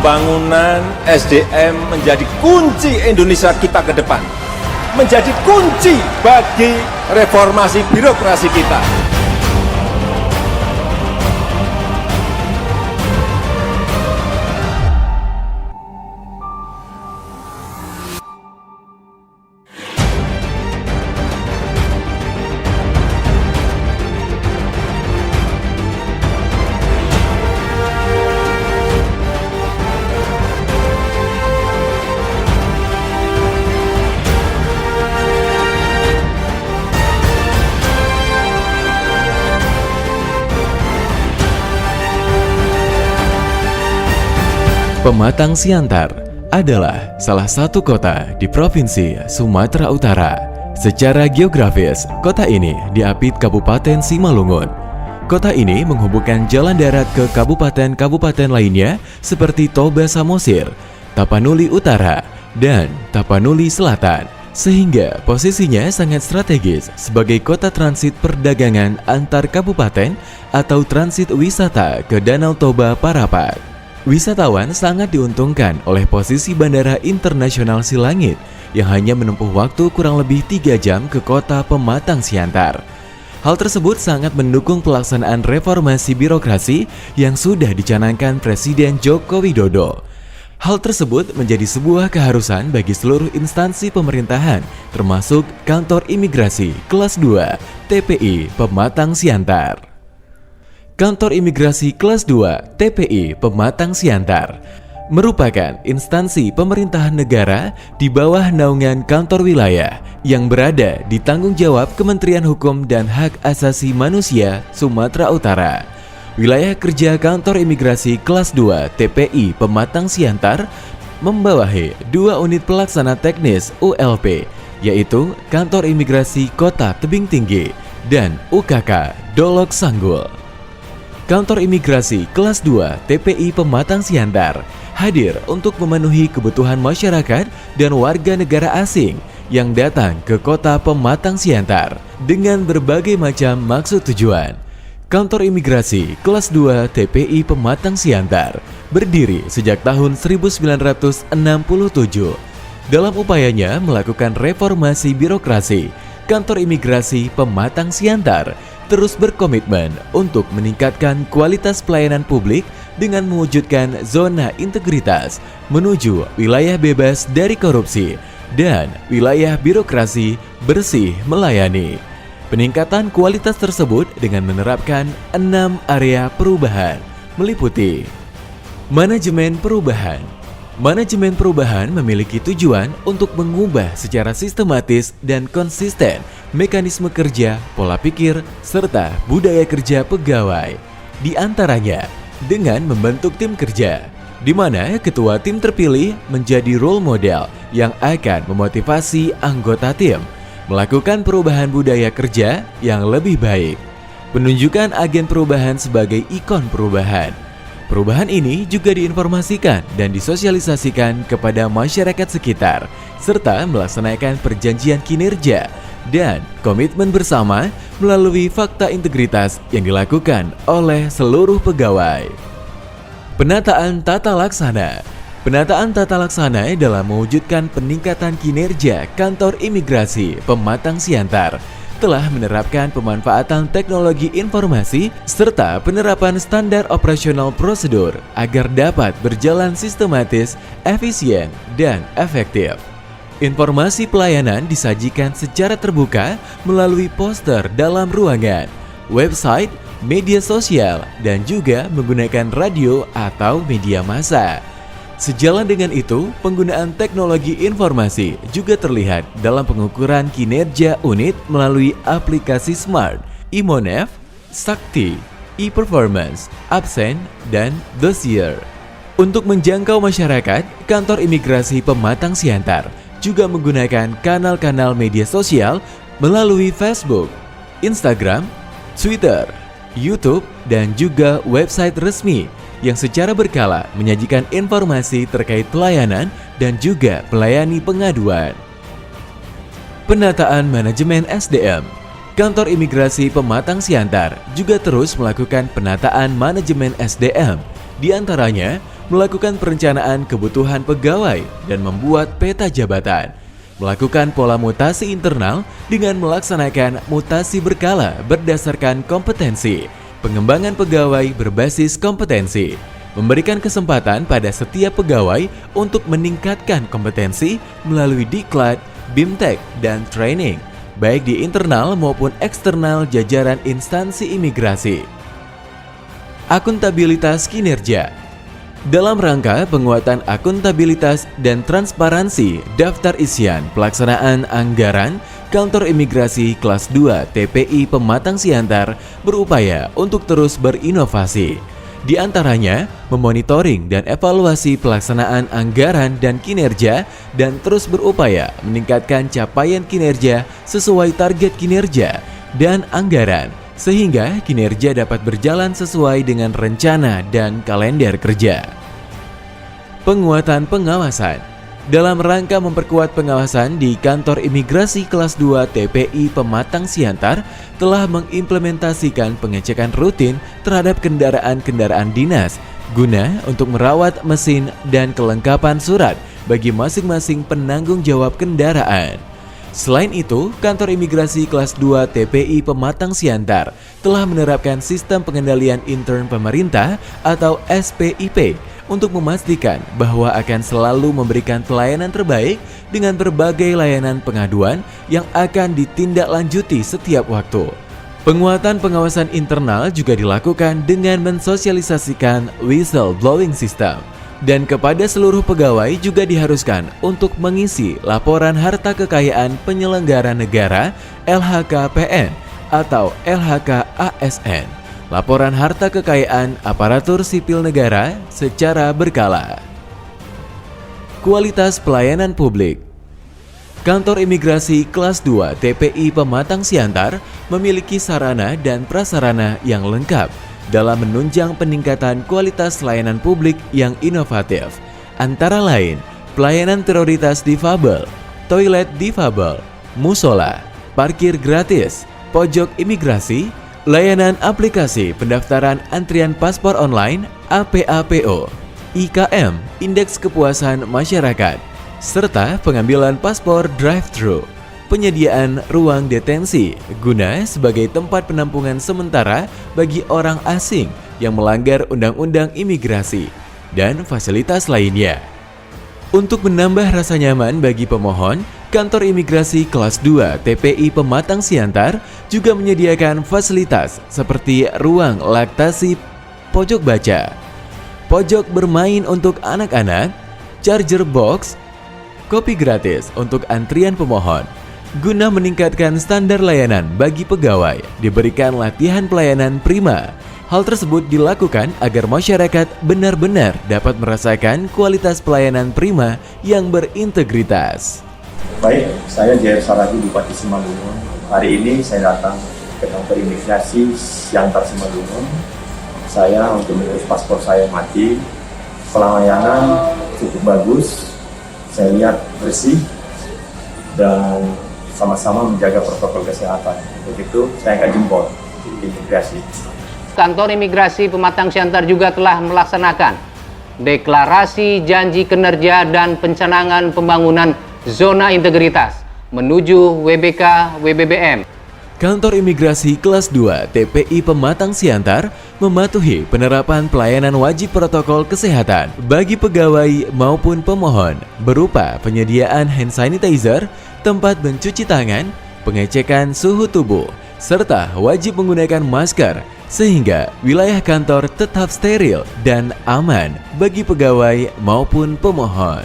Pembangunan SDM menjadi kunci Indonesia kita ke depan. Menjadi kunci bagi reformasi birokrasi kita. Pematang Siantar adalah salah satu kota di Provinsi Sumatera Utara. Secara geografis, kota ini diapit Kabupaten Simalungun. Kota ini menghubungkan jalan darat ke kabupaten-kabupaten lainnya seperti Toba Samosir, Tapanuli Utara, dan Tapanuli Selatan. Sehingga posisinya sangat strategis sebagai kota transit perdagangan antar kabupaten atau transit wisata ke Danau Toba Parapat. Wisatawan sangat diuntungkan oleh posisi Bandara Internasional Silangit yang hanya menempuh waktu kurang lebih 3 jam ke kota Pematang Siantar. Hal tersebut sangat mendukung pelaksanaan reformasi birokrasi yang sudah dicanangkan Presiden Joko Widodo. Hal tersebut menjadi sebuah keharusan bagi seluruh instansi pemerintahan, termasuk Kantor Imigrasi Kelas 2 TPI Pematang Siantar. Kantor Imigrasi Kelas 2 TPI Pematang Siantar merupakan instansi pemerintahan negara di bawah naungan kantor wilayah yang berada di tanggung jawab Kementerian Hukum dan Hak Asasi Manusia Sumatera Utara. Wilayah kerja Kantor Imigrasi Kelas 2 TPI Pematang Siantar membawahi 2 unit pelaksana teknis ULP, yaitu Kantor Imigrasi Kota Tebing Tinggi dan UKK Dolok Sanggul. Kantor Imigrasi Kelas 2 TPI Pematang Siantar hadir untuk memenuhi kebutuhan masyarakat dan warga negara asing yang datang ke kota Pematang Siantar dengan berbagai macam maksud tujuan. Kantor Imigrasi Kelas 2 TPI Pematang Siantar berdiri sejak tahun 1967. Dalam upayanya melakukan reformasi birokrasi, Kantor Imigrasi Pematang Siantar terus berkomitmen untuk meningkatkan kualitas pelayanan publik dengan mewujudkan zona integritas menuju wilayah bebas dari korupsi dan wilayah birokrasi bersih melayani. Peningkatan kualitas tersebut dengan menerapkan 6 area perubahan, meliputi manajemen perubahan. Manajemen perubahan memiliki tujuan untuk mengubah secara sistematis dan konsisten mekanisme kerja, pola pikir, serta budaya kerja pegawai. Di antaranya dengan membentuk tim kerja, di mana ketua tim terpilih menjadi role model yang akan memotivasi anggota tim melakukan perubahan budaya kerja yang lebih baik. Penunjukan agen perubahan sebagai ikon perubahan. Perubahan ini juga diinformasikan dan disosialisasikan kepada masyarakat sekitar, serta melaksanakan perjanjian kinerja dan komitmen bersama melalui fakta integritas yang dilakukan oleh seluruh pegawai. Penataan tata laksana. Penataan tata laksana dalam mewujudkan peningkatan kinerja Kantor Imigrasi Pematang Siantar telah menerapkan pemanfaatan teknologi informasi serta penerapan standar operasional prosedur agar dapat berjalan sistematis, efisien, dan efektif. Informasi pelayanan disajikan secara terbuka melalui poster dalam ruangan, website, media sosial, dan juga menggunakan radio atau media massa. Sejalan dengan itu, penggunaan teknologi informasi juga terlihat dalam pengukuran kinerja unit melalui aplikasi Smart, Imonef, Sakti, e-Performance, Absen, dan Dossier. Untuk menjangkau masyarakat, Kantor Imigrasi Pematang Siantar juga menggunakan kanal-kanal media sosial melalui Facebook, Instagram, Twitter, YouTube, dan juga website resmi yang secara berkala menyajikan informasi terkait pelayanan dan juga melayani pengaduan. Penataan manajemen SDM. Kantor Imigrasi Pematang Siantar juga terus melakukan penataan manajemen SDM, di antaranya melakukan perencanaan kebutuhan pegawai dan membuat peta jabatan, melakukan pola mutasi internal dengan melaksanakan mutasi berkala berdasarkan kompetensi, pengembangan pegawai berbasis kompetensi, memberikan kesempatan pada setiap pegawai untuk meningkatkan kompetensi melalui diklat, BIMTEK, dan training, baik di internal maupun eksternal jajaran instansi imigrasi. Akuntabilitas kinerja. Dalam rangka penguatan akuntabilitas dan transparansi daftar isian pelaksanaan anggaran, Kantor Imigrasi Kelas 2 TPI Pematang Siantar berupaya untuk terus berinovasi. Di antaranya, memonitoring dan evaluasi pelaksanaan anggaran dan kinerja dan terus berupaya meningkatkan capaian kinerja sesuai target kinerja dan anggaran, sehingga kinerja dapat berjalan sesuai dengan rencana dan kalender kerja. Penguatan pengawasan. Dalam rangka memperkuat pengawasan di Kantor Imigrasi Kelas 2 TPI Pematang Siantar telah mengimplementasikan pengecekan rutin terhadap kendaraan-kendaraan dinas guna untuk merawat mesin dan kelengkapan surat bagi masing-masing penanggung jawab kendaraan. Selain itu, Kantor Imigrasi Kelas 2 TPI Pematang Siantar telah menerapkan sistem pengendalian intern pemerintah atau SPIP untuk memastikan bahwa akan selalu memberikan pelayanan terbaik dengan berbagai layanan pengaduan yang akan ditindaklanjuti setiap waktu. Penguatan pengawasan internal juga dilakukan dengan mensosialisasikan whistleblowing system. Dan kepada seluruh pegawai juga diharuskan untuk mengisi laporan harta kekayaan penyelenggara negara LHKPN atau LHK-ASN, laporan harta kekayaan aparatur sipil negara secara berkala. Kualitas pelayanan publik. Kantor Imigrasi Kelas 2 TPI Pematang Siantar memiliki sarana dan prasarana yang lengkap dalam menunjang peningkatan kualitas layanan publik yang inovatif, antara lain pelayanan prioritas difabel, toilet difabel, musola, parkir gratis, pojok imigrasi, layanan aplikasi pendaftaran antrian paspor online APAPO, IKM, Indeks Kepuasan Masyarakat, serta pengambilan paspor drive-thru. Penyediaan ruang detensi guna sebagai tempat penampungan sementara bagi orang asing yang melanggar undang-undang imigrasi dan fasilitas lainnya. Untuk menambah rasa nyaman bagi pemohon, Kantor Imigrasi Kelas 2 TPI Pematang Siantar juga menyediakan fasilitas seperti ruang laktasi pojok baca, pojok bermain untuk anak-anak, charger box, kopi gratis untuk antrian pemohon. Guna meningkatkan standar layanan bagi pegawai, diberikan latihan pelayanan prima. Hal tersebut dilakukan agar masyarakat benar-benar dapat merasakan kualitas pelayanan prima yang berintegritas. Baik, saya Jaya Saragi, Bupati Simalungun. Hari ini saya datang ke Kantor Imigrasi Siantar Simalungun. Saya untuk mengurus paspor saya mati. Pelayanan cukup bagus, saya lihat bersih dan sama-sama menjaga protokol kesehatan. Untuk itu saya angkat jempol di imigrasi. Kantor Imigrasi Pematang Siantar juga telah melaksanakan deklarasi janji kinerja dan pencanangan pembangunan zona integritas menuju WBK WBBM. Kantor Imigrasi Kelas 2 TPI Pematang Siantar mematuhi penerapan pelayanan wajib protokol kesehatan bagi pegawai maupun pemohon berupa penyediaan hand sanitizer, tempat mencuci tangan, pengecekan suhu tubuh, serta wajib menggunakan masker sehingga wilayah kantor tetap steril dan aman bagi pegawai maupun pemohon.